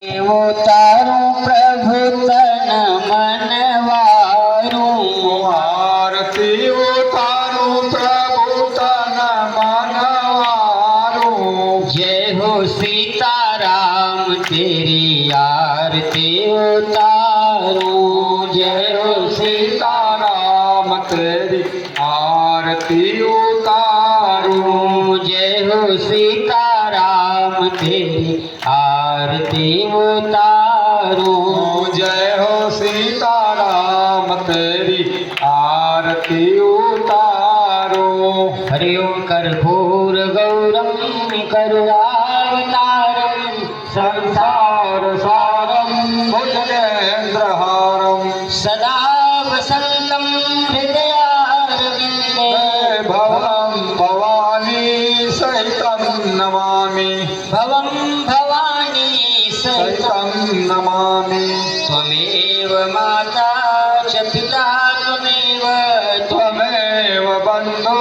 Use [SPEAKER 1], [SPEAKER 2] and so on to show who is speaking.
[SPEAKER 1] એવો તારું પ્રભુ તન મનવારું,
[SPEAKER 2] આરતી તારું પ્રભુ તન મનવારું।
[SPEAKER 1] જય હો સીતારામ તેરી આરતી ઉતારું,
[SPEAKER 2] જય હો સીતારામ તેરી આરતી ઉતારું।
[SPEAKER 1] જય હો સીતારામ તેરી આરતી ઉતારું।
[SPEAKER 2] જય હો સીતારામ તેરી આરતી ઉતારું।
[SPEAKER 1] હરિ ઓમ કર્પૂર ગૌરમ કરુણાવતારમ
[SPEAKER 2] સંસાર સારમ ભુજગેન્દ્રહારમ
[SPEAKER 1] સદા વસંતમ હૃદયારવિંદે
[SPEAKER 2] ભવમ ભવાની સહિતમ નમામિ।
[SPEAKER 1] ભવમ ભવાની સહિતમ
[SPEAKER 2] સહિતમ નમામિ।
[SPEAKER 1] ત્વમેવ માતા ચ પિતા ત્વમેવ
[SPEAKER 2] ત્વમેવ બંધુ